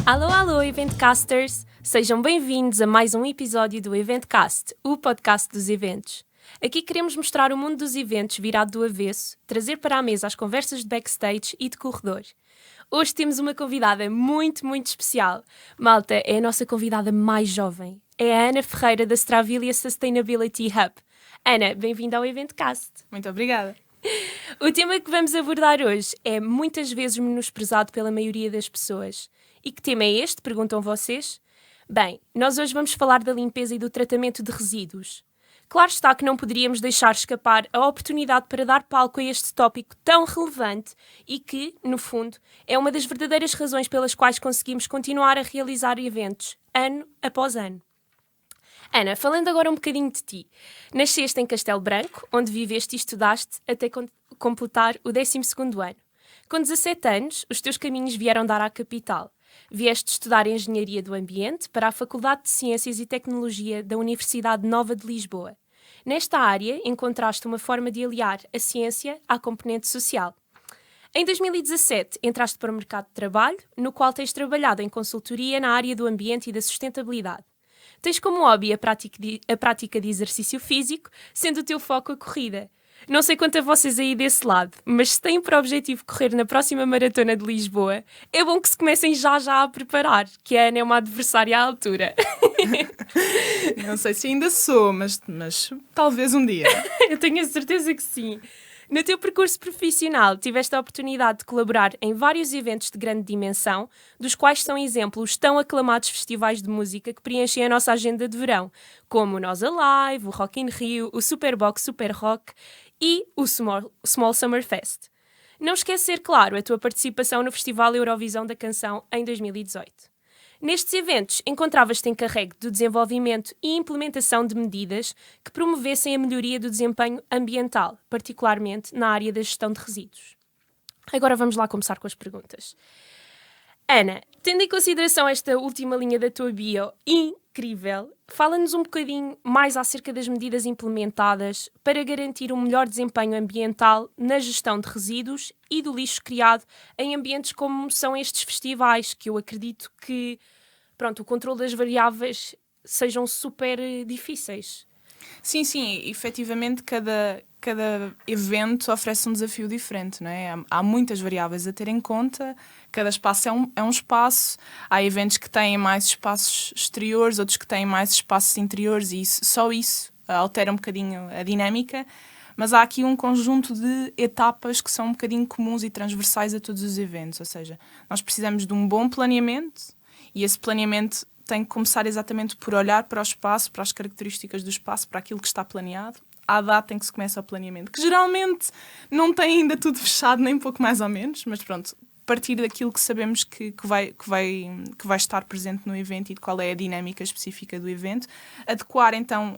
Alô, alô, Eventcasters! Sejam bem-vindos a mais um episódio do Eventcast, o podcast dos eventos. Aqui queremos mostrar o mundo dos eventos virado do avesso, trazer para a mesa as conversas de backstage e de corredor. Hoje temos uma convidada muito especial. Malta, é a nossa convidada mais jovem. É a Ana Ferreira da Stravilia Sustainability Hub. Ana, bem-vinda ao Eventcast. Muito obrigada. O tema que vamos abordar hoje é muitas vezes menosprezado pela maioria das pessoas. E que tema é este? Perguntam vocês? Bem, nós hoje vamos falar da limpeza e do tratamento de resíduos. Claro está que não poderíamos deixar escapar a oportunidade para dar palco a este tópico tão relevante e que, no fundo, é uma das verdadeiras razões pelas quais conseguimos continuar a realizar eventos, ano após ano. Ana, falando agora um bocadinho de ti. Nasceste em Castelo Branco, onde viveste e estudaste até completar o 12º ano. Com 17 anos, os teus caminhos vieram dar à capital. Vieste estudar Engenharia do Ambiente para a Faculdade de Ciências e Tecnologia da Universidade Nova de Lisboa. Nesta área, encontraste uma forma de aliar a ciência à componente social. Em 2017, entraste para o mercado de trabalho, no qual tens trabalhado em consultoria na área do ambiente e da sustentabilidade. Tens como hobby a prática de exercício físico, sendo o teu foco a corrida. Não sei quanto a vocês aí desse lado, mas se têm por objetivo correr na próxima Maratona de Lisboa, é bom que se comecem já a preparar, que a Ana é uma adversária à altura. Não sei se ainda sou, mas talvez um dia. Eu tenho a certeza que sim. No teu percurso profissional, tiveste a oportunidade de colaborar em vários eventos de grande dimensão, dos quais são exemplos os tão aclamados festivais de música que preenchem a nossa agenda de verão, como o Nós Alive, o Rock in Rio, o Superbox Super Rock e o Small Summer Fest. Não esquecer, claro, a tua participação no Festival Eurovisão da Canção em 2018. Nestes eventos, encontravas-te encarregue do desenvolvimento e implementação de medidas que promovessem a melhoria do desempenho ambiental, particularmente na área da gestão de resíduos. Agora vamos lá começar com as perguntas. Ana, tendo em consideração esta última linha da tua bio incrível, fala-nos um bocadinho mais acerca das medidas implementadas para garantir um melhor desempenho ambiental na gestão de resíduos e do lixo criado em ambientes como são estes festivais, que eu acredito que, o controle das variáveis sejam super difíceis. Sim, efetivamente cada evento oferece um desafio diferente, não é? Há muitas variáveis a ter em conta, cada espaço é um espaço, há eventos que têm mais espaços exteriores, outros que têm mais espaços interiores e só isso altera um bocadinho a dinâmica, mas há aqui um conjunto de etapas que são um bocadinho comuns e transversais a todos os eventos, ou seja, nós precisamos de um bom planeamento e esse planeamento tem que começar exatamente por olhar para o espaço, para as características do espaço, para aquilo que está planeado, à data em que se começa o planeamento, que geralmente não tem ainda tudo fechado, nem pouco mais ou menos, mas pronto, partir daquilo que sabemos que vai estar presente no evento e de qual é a dinâmica específica do evento, adequar então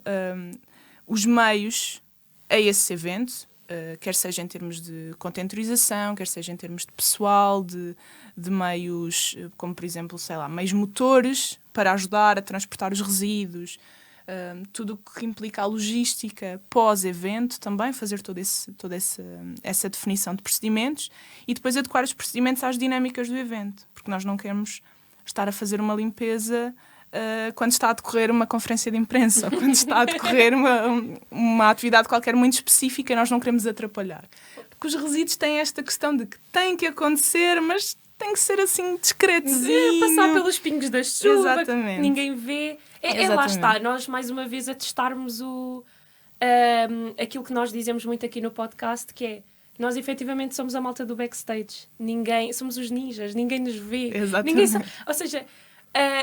os meios a esse evento, quer seja em termos de contentorização, quer seja em termos de pessoal, de meios, como por exemplo, meios motores para ajudar a transportar os resíduos, tudo o que implica a logística pós-evento, também fazer toda essa definição de procedimentos e depois adequar os procedimentos às dinâmicas do evento, porque nós não queremos estar a fazer uma limpeza quando está a decorrer uma conferência de imprensa ou quando está a decorrer uma atividade qualquer muito específica, nós não queremos atrapalhar. Porque os resíduos têm esta questão de que tem que acontecer, mas tem que ser assim discretozinho. Passar pelos pingos da chuva, exatamente, que ninguém vê. Lá está, nós mais uma vez a testarmos aquilo que nós dizemos muito aqui no podcast, que é, nós efetivamente somos a malta do backstage. Somos os ninjas, ninguém nos vê. Exatamente. Ou seja,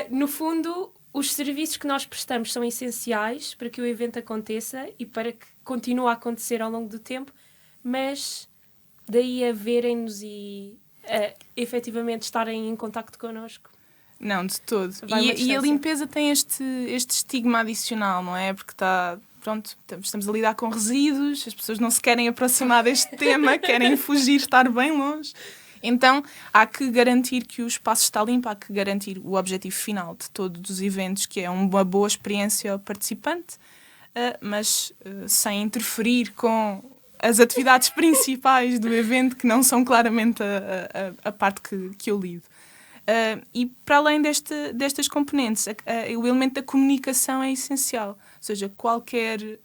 no fundo, os serviços que nós prestamos são essenciais para que o evento aconteça e para que continue a acontecer ao longo do tempo, mas daí a verem-nos e efetivamente estarem em contacto connosco. Não, de todo. E a limpeza tem este estigma adicional, não é? Porque estamos a lidar com resíduos, as pessoas não se querem aproximar deste tema, querem fugir, estar bem longe. Então, há que garantir que o espaço está limpo, há que garantir o objetivo final de todos os eventos, que é uma boa experiência ao participante, mas sem interferir com as atividades principais do evento, que não são claramente a parte que eu lido. E para além destas componentes, o elemento da comunicação é essencial. Ou seja, qualquer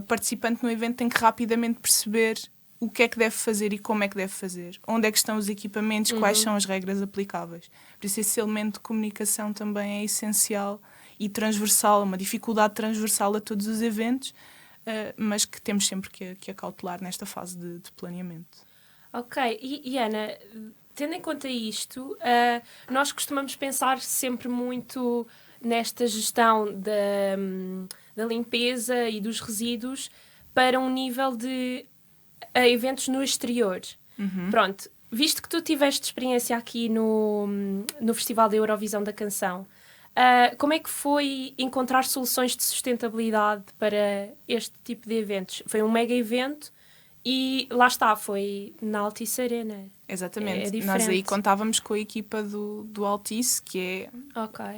participante no evento tem que rapidamente perceber o que é que deve fazer e como é que deve fazer. Onde é que estão os equipamentos, quais são as regras aplicáveis. Por isso esse elemento de comunicação também é essencial e transversal, uma dificuldade transversal a todos os eventos, mas que temos sempre que acautelar nesta fase de planeamento. Ok, e Ana, tendo em conta isto, nós costumamos pensar sempre muito nesta gestão da limpeza e dos resíduos para um nível de eventos no exterior. Pronto, visto que tu tiveste experiência aqui no Festival da Eurovisão da Canção, como é que foi encontrar soluções de sustentabilidade para este tipo de eventos? Foi um mega evento e lá está, foi na Altice Arena. Exatamente. É Nós aí contávamos com a equipa do Altice, que é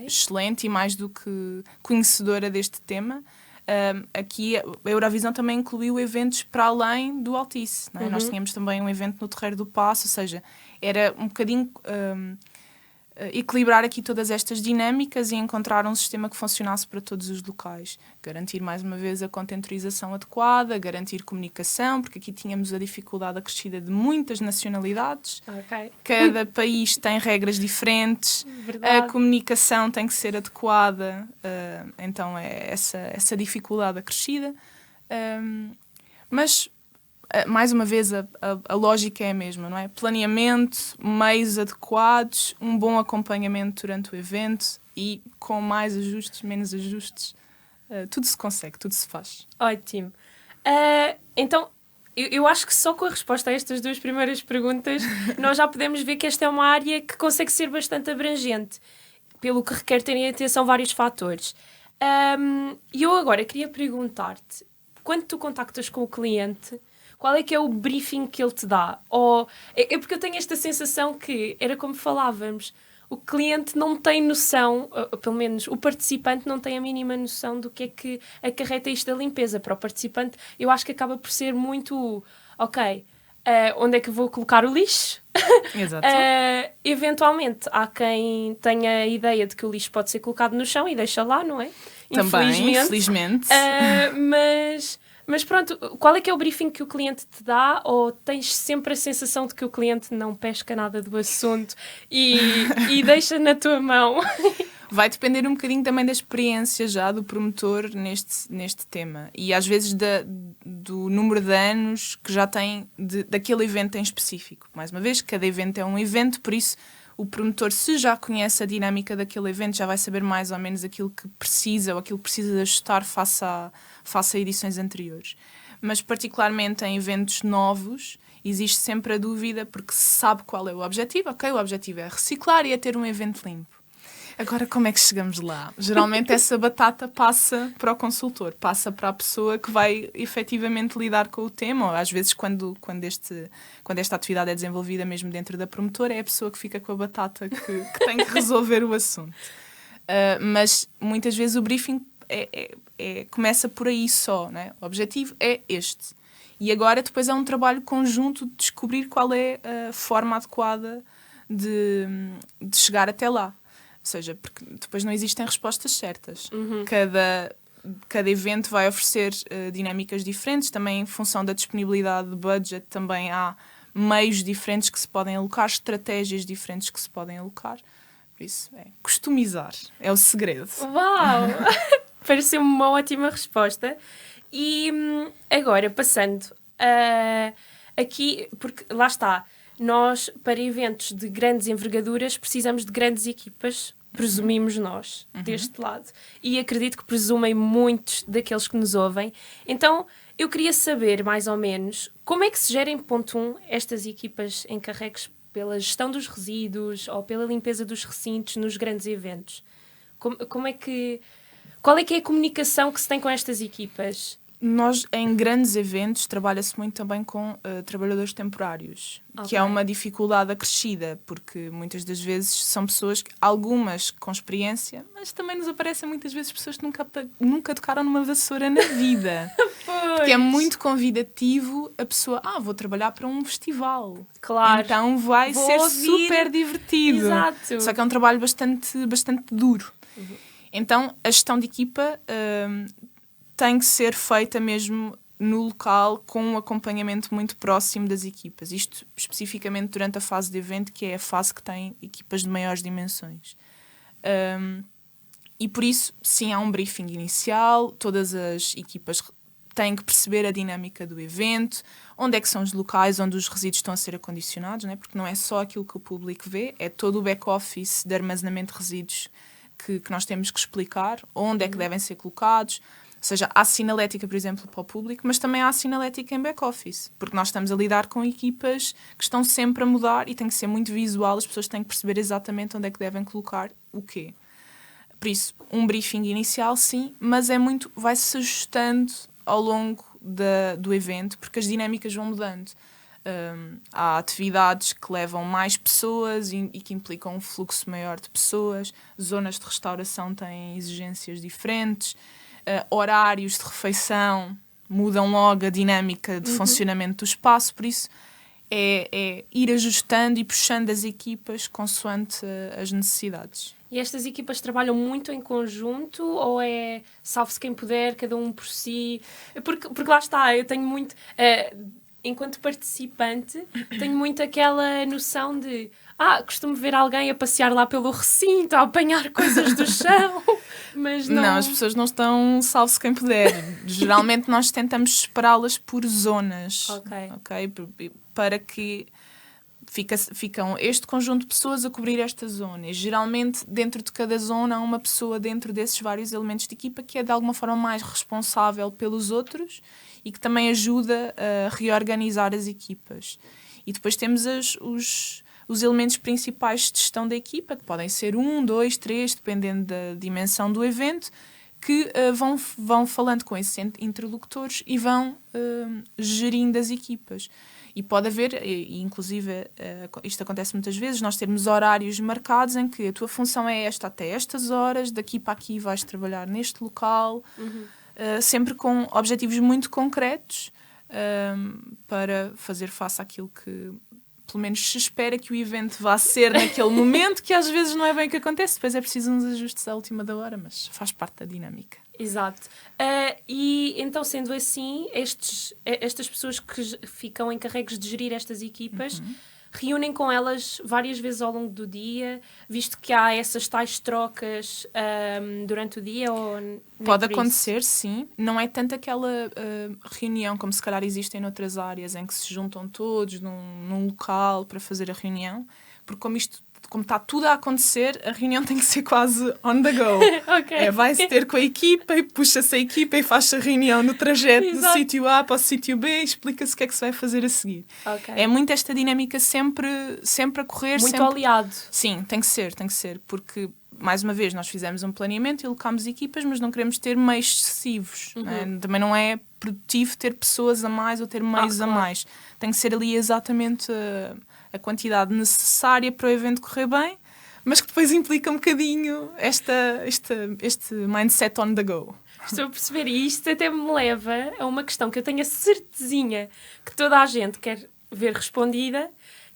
excelente e mais do que conhecedora deste tema. Aqui a Eurovisão também incluiu eventos para além do Altice. Não é? Nós tínhamos também um evento no Terreiro do Paço, ou seja, era um bocadinho equilibrar aqui todas estas dinâmicas e encontrar um sistema que funcionasse para todos os locais. Garantir, mais uma vez, a contentorização adequada, garantir comunicação, porque aqui tínhamos a dificuldade acrescida de muitas nacionalidades. Cada país tem regras diferentes, a comunicação tem que ser adequada, então é essa dificuldade acrescida. Mas mais uma vez, a lógica é a mesma, não é? Planeamento, meios adequados, um bom acompanhamento durante o evento e com mais ajustes, menos ajustes, tudo se consegue, tudo se faz. Ótimo. Então, eu acho que só com a resposta a estas duas primeiras perguntas nós já podemos ver que esta é uma área que consegue ser bastante abrangente, pelo que requer ter em atenção vários fatores. E eu agora queria perguntar-te, quando tu contactas com o cliente, qual é que é o briefing que ele te dá? É porque eu tenho esta sensação que, era como falávamos, o cliente não tem noção, ou pelo menos o participante não tem a mínima noção do que é que acarreta isto da limpeza. Para o participante, eu acho que acaba por ser muito, onde é que eu vou colocar o lixo? Exato. Eventualmente, há quem tenha a ideia de que o lixo pode ser colocado no chão e deixa lá, não é? Também, infelizmente. Mas pronto, qual é que é o briefing que o cliente te dá? Ou tens sempre a sensação de que o cliente não pesca nada do assunto e deixa na tua mão? Vai depender um bocadinho também da experiência já do promotor neste tema. E às vezes do número de anos que já tem daquele evento em específico. Mais uma vez, cada evento é um evento, por isso o promotor, se já conhece a dinâmica daquele evento, já vai saber mais ou menos aquilo que precisa ou aquilo que precisa de ajustar face a edições anteriores. Mas particularmente em eventos novos, existe sempre a dúvida, porque se sabe qual é o objetivo. Ok, o objetivo é reciclar e é ter um evento limpo. Agora, como é que chegamos lá? Geralmente essa batata passa para o consultor, passa para a pessoa que vai efetivamente lidar com o tema, ou às vezes quando esta atividade é desenvolvida mesmo dentro da promotora, é a pessoa que fica com a batata que tem que resolver o assunto. Mas muitas vezes o briefing começa por aí só, né? O objetivo é este. E agora depois é um trabalho conjunto de descobrir qual é a forma adequada de chegar até lá. Ou seja, porque depois não existem respostas certas. Cada evento vai oferecer dinâmicas diferentes, também em função da disponibilidade de budget, também há meios diferentes que se podem alocar, estratégias diferentes que se podem alocar. Por isso, customizar é o segredo. Uau! Pareceu-me uma ótima resposta. E agora, passando aqui, porque lá está, nós, para eventos de grandes envergaduras, precisamos de grandes equipas, presumimos nós, deste lado. E acredito que presumem muitos daqueles que nos ouvem. Então, eu queria saber, mais ou menos, como é que se gera em ponto 1 estas equipas encarregues pela gestão dos resíduos ou pela limpeza dos recintos nos grandes eventos? Qual é que é a comunicação que se tem com estas equipas? Nós, em grandes eventos, trabalha-se muito também com trabalhadores temporários, que é uma dificuldade acrescida, porque muitas das vezes são pessoas, algumas com experiência, mas também nos aparecem muitas vezes pessoas que nunca tocaram numa vassoura na vida. Porque é muito convidativo a pessoa, vou trabalhar para um festival. Claro. Então vai ser ouvir. super divertido. Exato. Só que é um trabalho bastante duro. Então, a gestão de equipa tem que ser feita mesmo no local, com um acompanhamento muito próximo das equipas. Isto especificamente durante a fase de evento, que é a fase que tem equipas de maiores dimensões. E por isso, sim, há um briefing inicial, todas as equipas têm que perceber a dinâmica do evento, onde é que são os locais onde os resíduos estão a ser acondicionados, né? Porque não é só aquilo que o público vê, é todo o back-office de armazenamento de resíduos que nós temos que explicar, onde é que devem ser colocados. Ou seja, há sinalética, por exemplo, para o público, mas também há sinalética em back-office, porque nós estamos a lidar com equipas que estão sempre a mudar e tem que ser muito visual, as pessoas têm que perceber exatamente onde é que devem colocar o quê. Por isso, um briefing inicial, sim, mas vai-se ajustando ao longo do evento, porque as dinâmicas vão mudando. Há atividades que levam mais pessoas e que implicam um fluxo maior de pessoas, zonas de restauração têm exigências diferentes, horários de refeição mudam logo a dinâmica de funcionamento do espaço, por isso é ir ajustando e puxando as equipas consoante as necessidades. E estas equipas trabalham muito em conjunto ou é salve-se quem puder, cada um por si? Porque lá está, eu tenho muito... enquanto participante, tenho muito aquela noção de costumo ver alguém a passear lá pelo recinto, a apanhar coisas do chão, mas não... Não, as pessoas não estão salve-se quem puder. Geralmente nós tentamos separá-las por zonas. Ok? Para que ficam este conjunto de pessoas a cobrir esta zona. E geralmente, dentro de cada zona, há uma pessoa dentro desses vários elementos de equipa que é de alguma forma mais responsável pelos outros e que também ajuda a reorganizar as equipas. E depois temos os elementos principais de gestão da equipa, que podem ser 1, 2, 3, dependendo da dimensão do evento, que vão falando com esses interlocutores e vão gerindo as equipas. E pode haver, e inclusive isto acontece muitas vezes, nós temos horários marcados em que a tua função é esta até estas horas, daqui para aqui vais trabalhar neste local, sempre com objetivos muito concretos para fazer face àquilo que pelo menos se espera que o evento vá ser naquele momento, que às vezes não é bem o que acontece, depois é preciso uns ajustes à última da hora, mas faz parte da dinâmica. Exato. E então, sendo assim, estas pessoas que ficam encarregues de gerir estas equipas reúnem com elas várias vezes ao longo do dia, visto que há essas tais trocas durante o dia? Ou pode acontecer, sim. Não é tanto aquela reunião como se calhar existem noutras áreas em que se juntam todos num local para fazer a reunião, porque como está tudo a acontecer, a reunião tem que ser quase on the go. Okay. Vai-se ter com a equipa e puxa-se a equipa e faz-se a reunião no trajeto do sítio A para o sítio B e explica-se o que é que se vai fazer a seguir. Okay. É muito esta dinâmica sempre a correr. Muito aliado. Sim, tem que ser, porque, mais uma vez, nós fizemos um planeamento e alocámos equipas, mas não queremos ter meios excessivos. Né? Também não é produtivo ter pessoas a mais ou ter meios a mais. Tem que ser ali exatamente a quantidade necessária para o evento correr bem, mas que depois implica um bocadinho este mindset on the go. Estou a perceber, e isto até me leva a uma questão que eu tenho a certezinha que toda a gente quer ver respondida,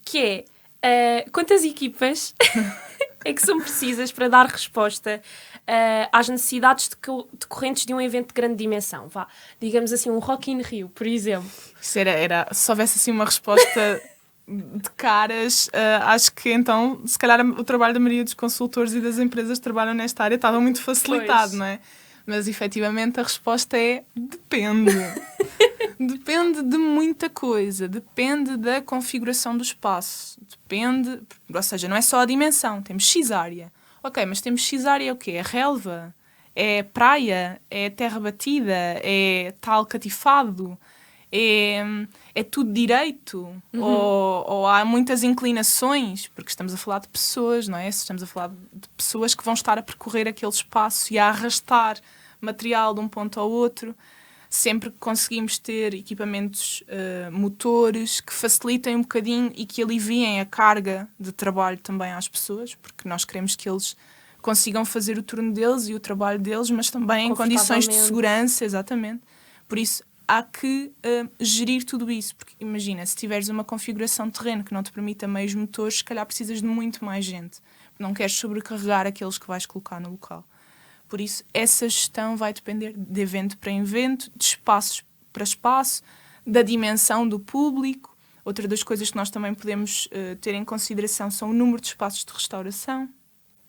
que é quantas equipas é que são precisas para dar resposta às necessidades decorrentes de um evento de grande dimensão? Digamos assim, um Rock in Rio, por exemplo. Isso era se houvesse assim uma resposta de caras, acho que então, se calhar o trabalho da maioria dos consultores e das empresas que trabalham nesta área estava muito facilitado, não é? Mas efetivamente a resposta é depende. Depende de muita coisa, depende da configuração do espaço, depende, ou seja, não é só a dimensão, temos X área. Ok, mas temos X área o quê? É relva? É praia? É terra batida? É tal catifado? É tudo direito? Ou há muitas inclinações? Porque estamos a falar de pessoas, não é? Estamos a falar de pessoas que vão estar a percorrer aquele espaço e a arrastar material de um ponto ao outro. Sempre que conseguimos ter equipamentos motores que facilitem um bocadinho e que aliviem a carga de trabalho também às pessoas, porque nós queremos que eles consigam fazer o turno deles e o trabalho deles, mas também em condições de segurança, exatamente. Por isso, há que gerir tudo isso, porque imagina, se tiveres uma configuração de terreno que não te permita meios motores, se calhar precisas de muito mais gente. Não queres sobrecarregar aqueles que vais colocar no local. Por isso, essa gestão vai depender de evento para evento, de espaços para espaço, da dimensão do público. Outra das coisas que nós também podemos ter em consideração são o número de espaços de restauração.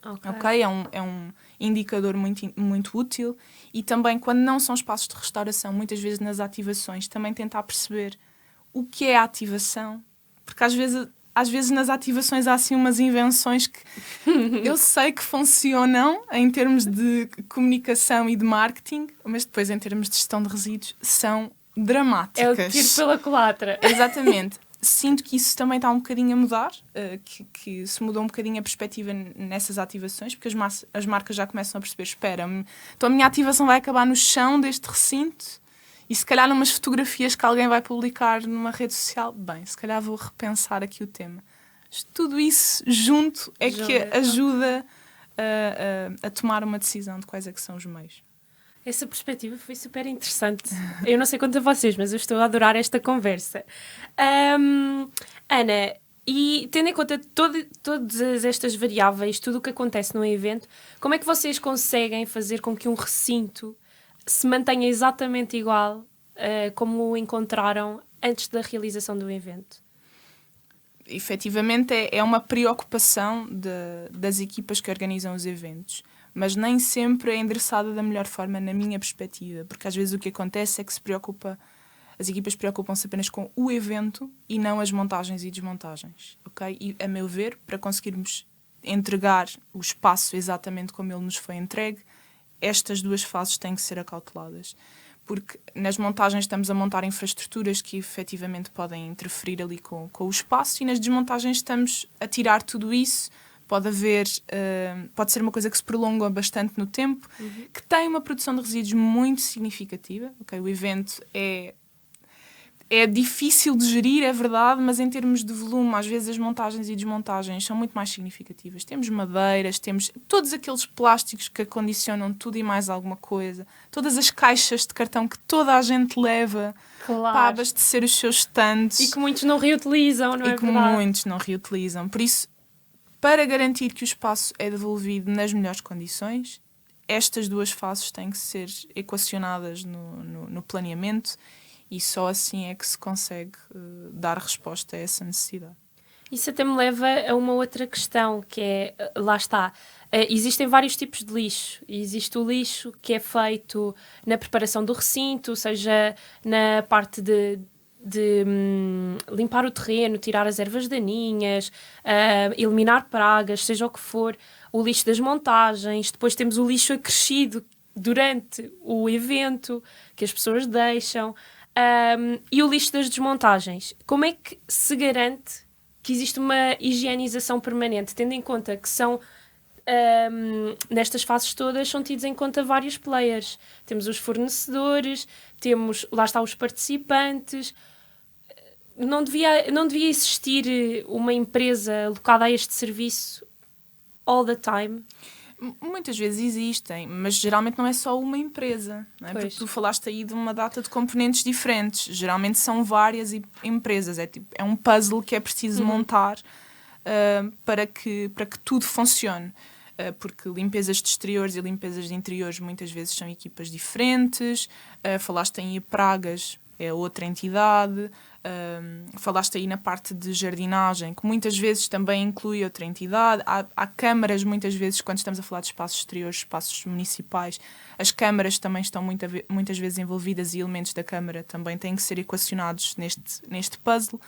Okay? É um indicador muito útil. E também, quando não são espaços de restauração, muitas vezes nas ativações, também tentar perceber o que é a ativação. Porque às vezes nas ativações há assim umas invenções que eu sei que funcionam em termos de comunicação e de marketing, mas depois em termos de gestão de resíduos são dramáticas. É o tiro pela culatra. Exatamente. Sinto que isso também está um bocadinho a mudar, que se mudou um bocadinho a perspectiva nessas ativações, porque as marcas já começam a perceber, espera, então a minha ativação vai acabar no chão deste recinto e se calhar numas fotografias que alguém vai publicar numa rede social, bem, se calhar vou repensar aqui o tema. Mas tudo isso junto é que ajuda a tomar uma decisão de quais é que são os meios. Essa perspectiva foi super interessante. Eu não sei quanto a vocês, mas eu estou a adorar esta conversa. Ana, e tendo em conta todas estas variáveis, tudo o que acontece num evento, como é que vocês conseguem fazer com que um recinto se mantenha exatamente igual como o encontraram antes da realização do evento? Efetivamente é uma preocupação das equipas que organizam os eventos, mas nem sempre é endereçada da melhor forma na minha perspectiva, porque às vezes o que acontece é que as equipas preocupam-se apenas com o evento e não as montagens e desmontagens, ok? E a meu ver, para conseguirmos entregar o espaço exatamente como ele nos foi entregue, estas duas fases têm que ser acauteladas. Porque nas montagens estamos a montar infraestruturas que efetivamente podem interferir ali com o espaço e nas desmontagens estamos a tirar tudo isso. Pode ser uma coisa que se prolonga bastante no tempo, que tem uma produção de resíduos muito significativa. Okay? O evento é difícil de gerir, é verdade, mas em termos de volume, às vezes as montagens e desmontagens são muito mais significativas. Temos madeiras, temos todos aqueles plásticos que acondicionam tudo e mais alguma coisa, todas as caixas de cartão que toda a gente leva para abastecer os seus stands. E que muitos não reutilizam, não é verdade? E que muitos não reutilizam. Por isso, para garantir que o espaço é devolvido nas melhores condições, estas duas fases têm que ser equacionadas no planeamento. E só assim é que se consegue dar resposta a essa necessidade. Isso até me leva a uma outra questão, que é, lá está, existem vários tipos de lixo. Existe o lixo que é feito na preparação do recinto, seja na parte de limpar o terreno, tirar as ervas daninhas, eliminar pragas, seja o que for. O lixo das montagens, depois temos o lixo acrescido durante o evento, que as pessoas deixam. E o lixo das desmontagens. Como é que se garante que existe uma higienização permanente, tendo em conta que são, nestas fases todas, são tidos em conta vários players. Temos os fornecedores, temos, lá está, os participantes. Não devia existir uma empresa alocada a este serviço all the time? Muitas vezes existem, mas geralmente não é só uma empresa, não é? Porque tu falaste aí de uma data de componentes diferentes. Geralmente são várias empresas. É um puzzle que é preciso montar para que tudo funcione. Porque limpezas de exteriores e limpezas de interiores muitas vezes são equipas diferentes. Falaste em pragas, é outra entidade. Falaste aí na parte de jardinagem, que muitas vezes também inclui outra entidade. Há câmaras, muitas vezes, quando estamos a falar de espaços exteriores, espaços municipais, as câmaras também estão muitas vezes envolvidas e elementos da câmara também têm que ser equacionados neste puzzle.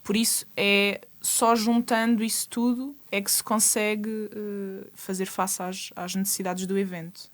Por isso, é só juntando isso tudo é que se consegue fazer face às necessidades do evento.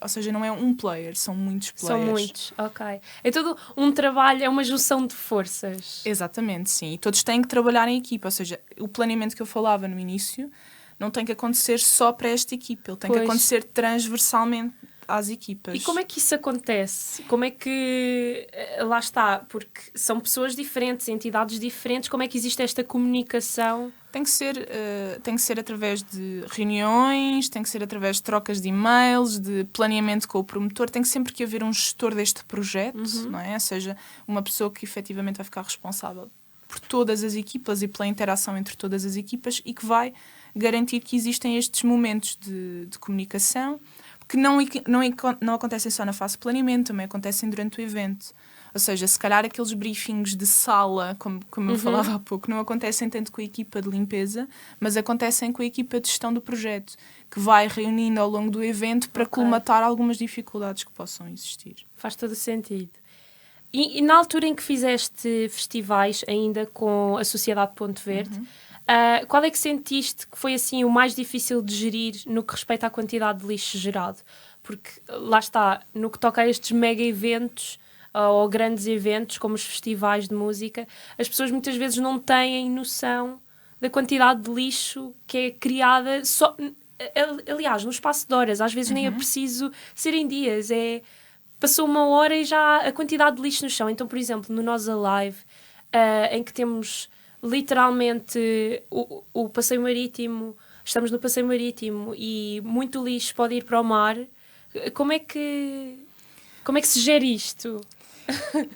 Ou seja, não é um player, são muitos players. São muitos, ok. É todo um trabalho, é uma junção de forças. Exatamente, sim. E todos têm que trabalhar em equipa. Ou seja, o planeamento que eu falava no início não tem que acontecer só para esta equipa. Ele tem que acontecer transversalmente às equipas. E como é que isso acontece? Como é que... Lá está, porque são pessoas diferentes, entidades diferentes, como é que existe esta comunicação? Tem que ser através de reuniões, tem que ser através de trocas de e-mails, de planeamento com o promotor, tem que sempre que haver um gestor deste projeto, não é? Ou seja, uma pessoa que efetivamente vai ficar responsável por todas as equipas e pela interação entre todas as equipas e que vai garantir que existem estes momentos de comunicação, que não acontecem só na fase de planeamento, também acontecem durante o evento. Ou seja, se calhar aqueles briefings de sala, como eu falava há pouco, não acontecem tanto com a equipa de limpeza, mas acontecem com a equipa de gestão do projeto, que vai reunindo ao longo do evento para colmatar algumas dificuldades que possam existir. Faz todo o sentido. E na altura em que fizeste festivais, ainda com a Sociedade Ponto Verde, qual é que sentiste que foi assim o mais difícil de gerir no que respeita à quantidade de lixo gerado? Porque lá está, no que toca a estes mega eventos, ou grandes eventos como os festivais de música, as pessoas muitas vezes não têm noção da quantidade de lixo que é criada só, aliás, no espaço de horas, às vezes nem é preciso ser em dias, passou uma hora e já a quantidade de lixo no chão. Então, por exemplo, no Nós Alive, em que temos literalmente o passeio marítimo, estamos no passeio marítimo e muito lixo pode ir para o mar, como é que se gera isto?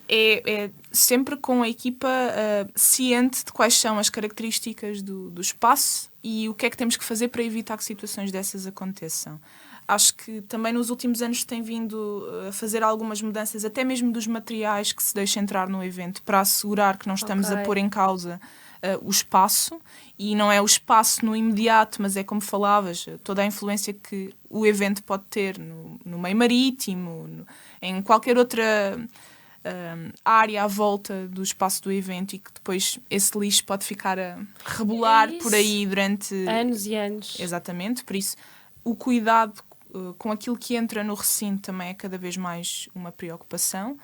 É sempre com a equipa ciente de quais são as características do espaço e o que é que temos que fazer para evitar que situações dessas aconteçam. Acho que também nos últimos anos tem vindo a fazer algumas mudanças, até mesmo dos materiais que se deixa entrar no evento, para assegurar que não estamos a pôr em causa o espaço, e não é o espaço no imediato, mas é como falavas, toda a influência que o evento pode ter no meio marítimo, em qualquer outra área à volta do espaço do evento, e que depois esse lixo pode ficar a rebolar por aí durante anos e anos. Exatamente, por isso o cuidado com aquilo que entra no recinto também é cada vez mais uma preocupação,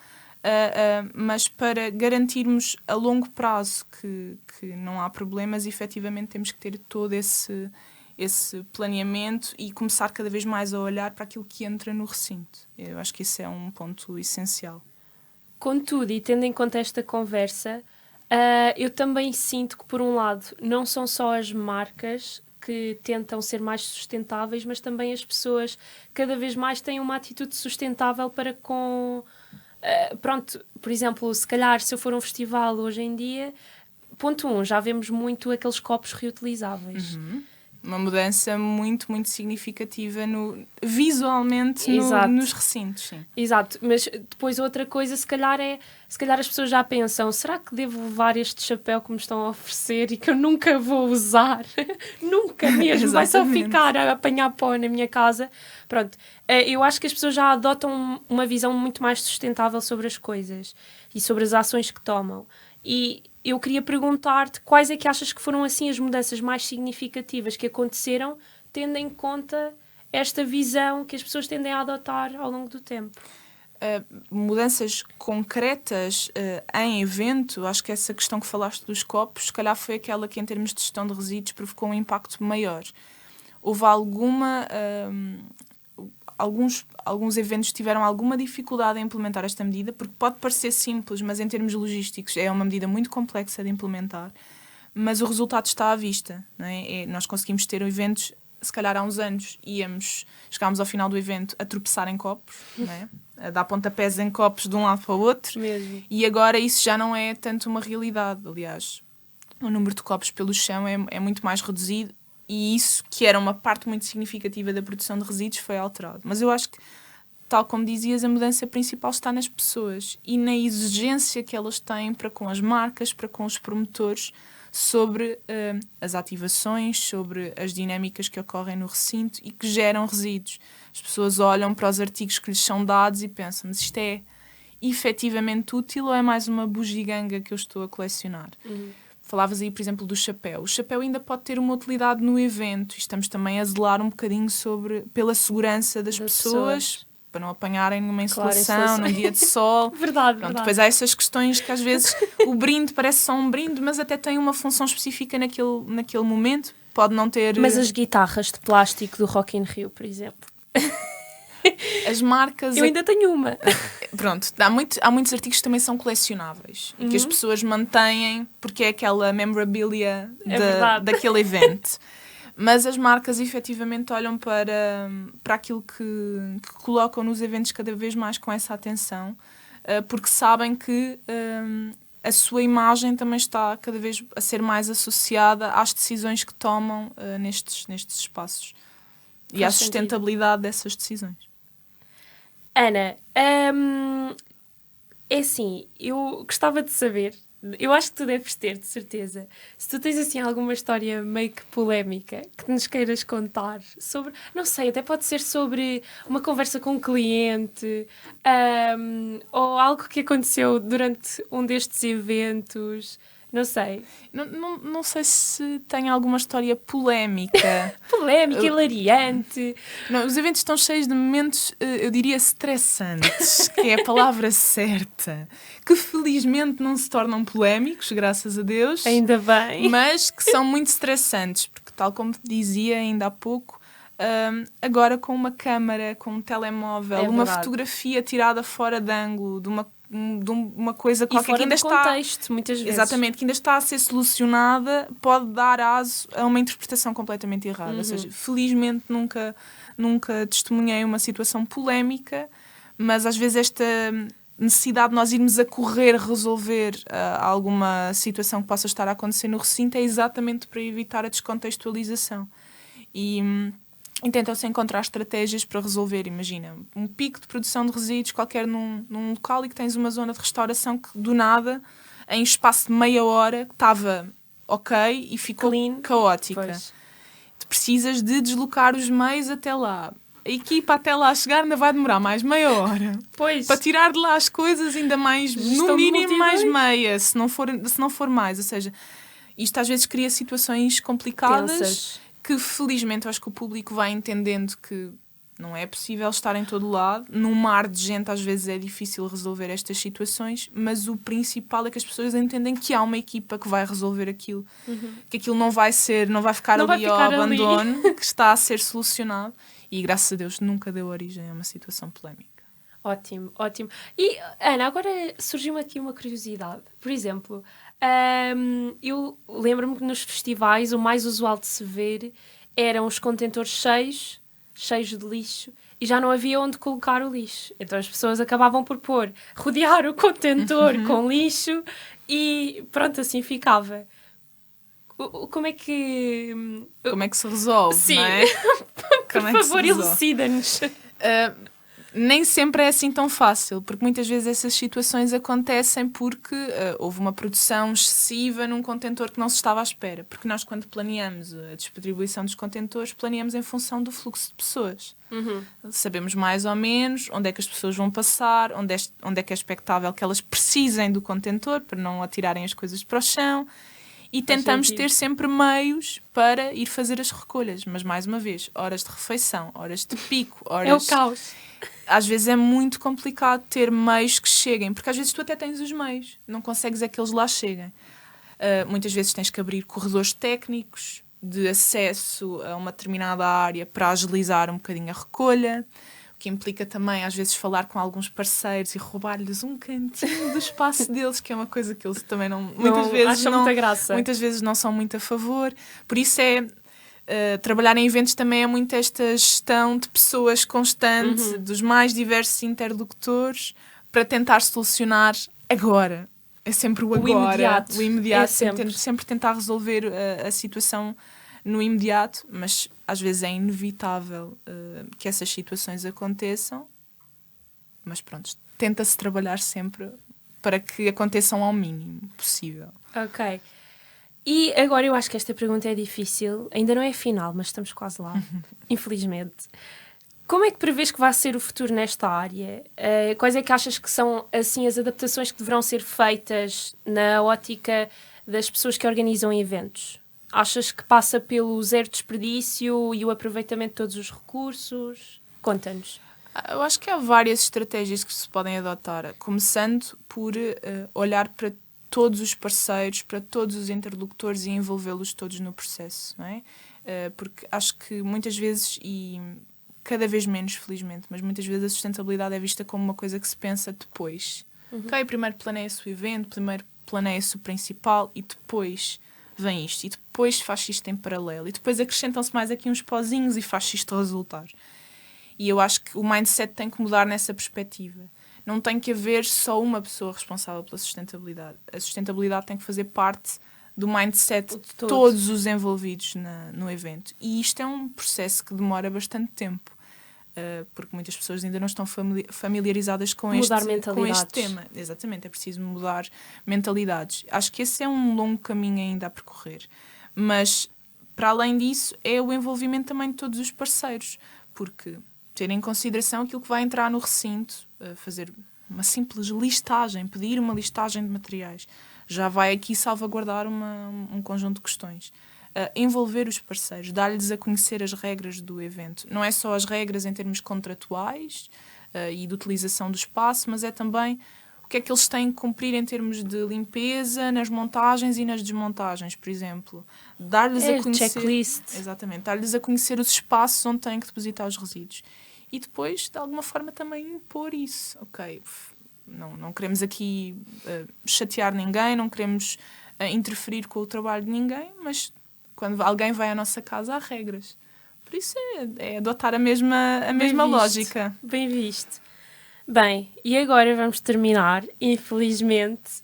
mas para garantirmos a longo prazo que não há problemas, efetivamente temos que ter todo esse planeamento e começar cada vez mais a olhar para aquilo que entra no recinto. Eu acho que isso é um ponto essencial. Contudo, e tendo em conta esta conversa, eu também sinto que, por um lado, não são só as marcas que tentam ser mais sustentáveis, mas também as pessoas cada vez mais têm uma atitude sustentável para com... pronto, por exemplo, se calhar se eu for a um festival hoje em dia, ponto 1, já vemos muito aqueles copos reutilizáveis. Uma mudança muito, muito significativa visualmente nos recintos. Sim. Exato, mas depois outra coisa, se calhar as pessoas já pensam, será que devo levar este chapéu que me estão a oferecer e que eu nunca vou usar? Nunca mesmo, vai só ficar a apanhar pó na minha casa. Pronto, eu acho que as pessoas já adotam uma visão muito mais sustentável sobre as coisas e sobre as ações que tomam. E eu queria perguntar-te quais é que achas que foram assim as mudanças mais significativas que aconteceram, tendo em conta esta visão que as pessoas tendem a adotar ao longo do tempo. Mudanças concretas em evento, acho que essa questão que falaste dos copos, se calhar foi aquela que em termos de gestão de resíduos provocou um impacto maior. Houve alguns eventos tiveram alguma dificuldade em implementar esta medida, porque pode parecer simples, mas em termos logísticos é uma medida muito complexa de implementar, mas o resultado está à vista, não é? Nós conseguimos ter eventos, se calhar há uns anos chegámos ao final do evento a tropeçar em copos, não é? A dar pontapés em copos de um lado para o outro. Mesmo. E agora isso já não é tanto uma realidade. Aliás, o número de copos pelo chão é muito mais reduzido, e isso, que era uma parte muito significativa da produção de resíduos, foi alterado. Mas eu acho que, tal como dizias, a mudança principal está nas pessoas e na exigência que elas têm para com as marcas, para com os promotores, sobre as ativações, sobre as dinâmicas que ocorrem no recinto e que geram resíduos. As pessoas olham para os artigos que lhes são dados e pensam, mas isto é efetivamente útil ou é mais uma bugiganga que eu estou a colecionar? Falavas aí, por exemplo, do chapéu. O chapéu ainda pode ter uma utilidade no evento. Estamos também a zelar um bocadinho pela segurança das pessoas, para não apanharem numa insolação, num dia de sol. Verdade. Depois há essas questões que às vezes o brinde parece só um brinde, mas até tem uma função específica naquele momento. Pode não ter... Mas as guitarras de plástico do Rock in Rio, por exemplo... As marcas... Eu ainda tenho uma. Pronto, há muitos artigos que também são colecionáveis e que as pessoas mantêm porque é aquela memorabilia daquele evento. Mas as marcas efetivamente olham para aquilo que colocam nos eventos cada vez mais com essa atenção, porque sabem que a sua imagem também está cada vez a ser mais associada às decisões que tomam nestes espaços e à sustentabilidade dessas decisões. Ana, é assim, eu gostava de saber, eu acho que tu deves ter, de certeza, se tu tens assim alguma história meio que polémica que nos queiras contar sobre, não sei, até pode ser sobre uma conversa com um cliente, ou algo que aconteceu durante um destes eventos, não sei. Não sei se tem alguma história polémica. Polémica, hilariante. Não, os eventos estão cheios de momentos, eu diria, estressantes, que é a palavra certa, que felizmente não se tornam polémicos, graças a Deus. Ainda bem. Mas que são muito estressantes, porque tal como dizia ainda há pouco, agora com uma câmara, com um telemóvel, uma fotografia tirada fora de ângulo, de uma coisa qualquer que ainda está... contexto, muitas vezes. Exatamente, que ainda está a ser solucionada, pode dar aso a uma interpretação completamente errada. Ou seja, felizmente nunca testemunhei uma situação polémica, mas às vezes esta necessidade de nós irmos a correr resolver alguma situação que possa estar a acontecer no recinto é exatamente para evitar a descontextualização. E tentam-se encontrar estratégias para resolver. Imagina, um pico de produção de resíduos qualquer num local e que tens uma zona de restauração que, do nada, em espaço de meia hora, estava ok e ficou caótica. Pois. Tu precisas de deslocar os meios até lá. A equipa até lá chegar ainda vai demorar mais meia hora. Pois. Para tirar de lá as coisas ainda mais, no mínimo mais meia, se não for mais. Ou seja, isto às vezes cria situações complicadas. Tensas. Que felizmente eu acho que o público vai entendendo que não é possível estar em todo lado. Num mar de gente às vezes é difícil resolver estas situações, mas o principal é que as pessoas entendem que há uma equipa que vai resolver aquilo. Que aquilo não vai ficar ali ao abandono, que está a ser solucionado. E graças a Deus nunca deu origem a uma situação polémica. Ótimo, ótimo. E, Ana, agora surgiu-me aqui uma curiosidade. Por exemplo, eu lembro-me que nos festivais o mais usual de se ver eram os contentores cheios de lixo, e já não havia onde colocar o lixo. Então as pessoas acabavam por rodear o contentor com lixo e pronto, assim ficava. Como é que se resolve, Sim. Não é? Por favor, elucida-nos. Nem sempre é assim tão fácil, porque muitas vezes essas situações acontecem porque houve uma produção excessiva num contentor que não se estava à espera. Porque nós, quando planeamos a distribuição dos contentores, planeamos em função do fluxo de pessoas. Sabemos mais ou menos onde é que as pessoas vão passar, onde é que é expectável que elas precisem do contentor para não atirarem as coisas para o chão. E tentamos ter sempre meios para ir fazer as recolhas. Mas, mais uma vez, horas de refeição, horas de pico, horas... É o caos. Às vezes é muito complicado ter meios que cheguem, porque às vezes tu até tens os meios, não consegues é que eles lá cheguem. Muitas vezes tens que abrir corredores técnicos de acesso a uma determinada área para agilizar um bocadinho a recolha, o que implica também às vezes falar com alguns parceiros e roubar-lhes um cantinho do espaço deles, que é uma coisa que eles também muitas vezes não são muito a favor. Por isso trabalhar em eventos também é muito esta gestão de pessoas constante, dos mais diversos interlocutores, para tentar solucionar agora. É sempre o agora. O imediato. É sempre tentar resolver a situação no imediato, mas às vezes é inevitável que essas situações aconteçam. Mas pronto, tenta-se trabalhar sempre para que aconteçam ao mínimo possível. Ok. E agora eu acho que esta pergunta é difícil. Ainda não é final, mas estamos quase lá. Infelizmente. Como é que prevês que vai ser o futuro nesta área? Quais é que achas que são assim, as adaptações que deverão ser feitas na ótica das pessoas que organizam eventos? Achas que passa pelo zero desperdício e o aproveitamento de todos os recursos? Conta-nos. Eu acho que há várias estratégias que se podem adotar, começando por olhar para todos os parceiros, para todos os interlocutores e envolvê-los todos no processo, não é? Porque acho que muitas vezes, e cada vez menos, felizmente, mas muitas vezes a sustentabilidade é vista como uma coisa que se pensa depois. Ok, primeiro planeia-se o evento, primeiro planeia-se o principal e depois vem isto. E depois faz isto em paralelo. E depois acrescentam-se mais aqui uns pozinhos e faz isto resultar. E eu acho que o mindset tem que mudar nessa perspectiva. Não tem que haver só uma pessoa responsável pela sustentabilidade. A sustentabilidade tem que fazer parte do mindset de todos os envolvidos no evento. E isto é um processo que demora bastante tempo, porque muitas pessoas ainda não estão familiarizadas com este tema. Exatamente, é preciso mudar mentalidades. Acho que esse é um longo caminho ainda a percorrer. Mas, para além disso, é o envolvimento também de todos os parceiros, porque ter em consideração aquilo que vai entrar no recinto, fazer uma simples listagem, pedir uma listagem de materiais, já vai aqui salvaguardar um conjunto de questões. Envolver os parceiros, dar-lhes a conhecer as regras do evento. Não é só as regras em termos contratuais e de utilização do espaço, mas é também o que é que eles têm que cumprir em termos de limpeza, nas montagens e nas desmontagens, por exemplo. Dar-lhes a conhecer, checklist. Exatamente, dar-lhes a conhecer os espaços onde têm que depositar os resíduos. E depois, de alguma forma, também impor isso. Ok, não queremos aqui chatear ninguém, não queremos interferir com o trabalho de ninguém, mas quando alguém vai à nossa casa, há regras. Por isso é adotar a mesma lógica. Bem visto. Bem, e agora vamos terminar, infelizmente.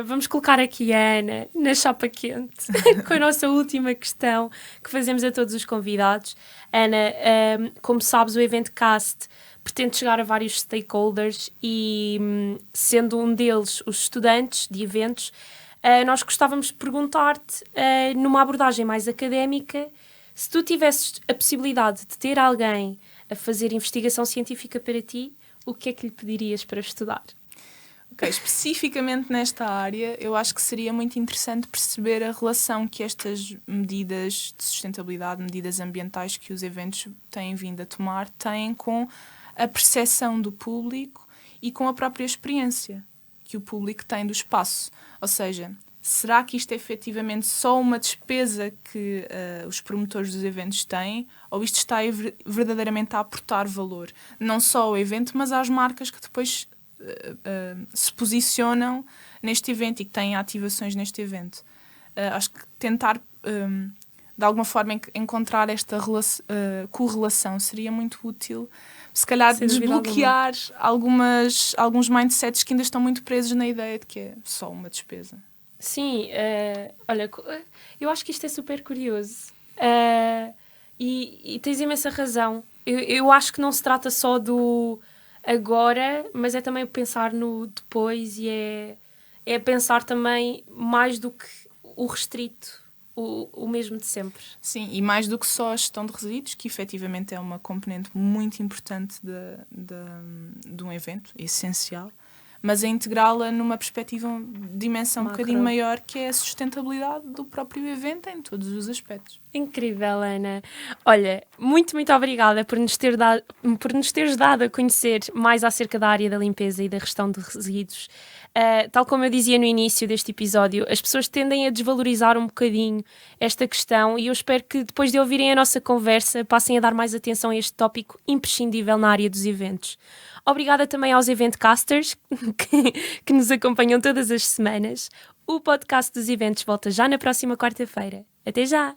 Vamos colocar aqui a Ana na chapa quente com a nossa última questão que fazemos a todos os convidados. Ana, como sabes, o Eventcast pretende chegar a vários stakeholders e, sendo um deles os estudantes de eventos, nós gostávamos de perguntar-te, numa abordagem mais académica, se tu tivesses a possibilidade de ter alguém a fazer investigação científica para ti, o que é que lhe pedirias para estudar? Ok, especificamente nesta área, eu acho que seria muito interessante perceber a relação que estas medidas de sustentabilidade, medidas ambientais que os eventos têm vindo a tomar, têm com a percepção do público e com a própria experiência que o público tem do espaço. Ou seja, será que isto é efetivamente só uma despesa que os promotores dos eventos têm, ou isto está verdadeiramente a aportar valor? Não só ao evento, mas às marcas que depois se posicionam neste evento e que têm ativações neste evento. Acho que tentar, de alguma forma, encontrar esta correlação seria muito útil. Se calhar desbloquear alguns mindsets que ainda estão muito presos na ideia de que é só uma despesa. Sim, olha, eu acho que isto é super curioso e tens imensa razão. Eu acho que não se trata só do agora, mas é também pensar no depois e é pensar também mais do que o restrito, o mesmo de sempre. Sim, e mais do que só a gestão de resíduos, que efetivamente é uma componente muito importante de um evento, essencial, mas a integrá-la numa perspectiva de dimensão um bocadinho maior, que é a sustentabilidade do próprio evento em todos os aspectos. Incrível, Ana. Olha, muito obrigada por nos teres dado a conhecer mais acerca da área da limpeza e da gestão de resíduos. Tal como eu dizia no início deste episódio, as pessoas tendem a desvalorizar um bocadinho esta questão e eu espero que depois de ouvirem a nossa conversa passem a dar mais atenção a este tópico imprescindível na área dos eventos. Obrigada também aos Eventcasters que nos acompanham todas as semanas. O podcast dos eventos volta já na próxima quarta-feira. Até já!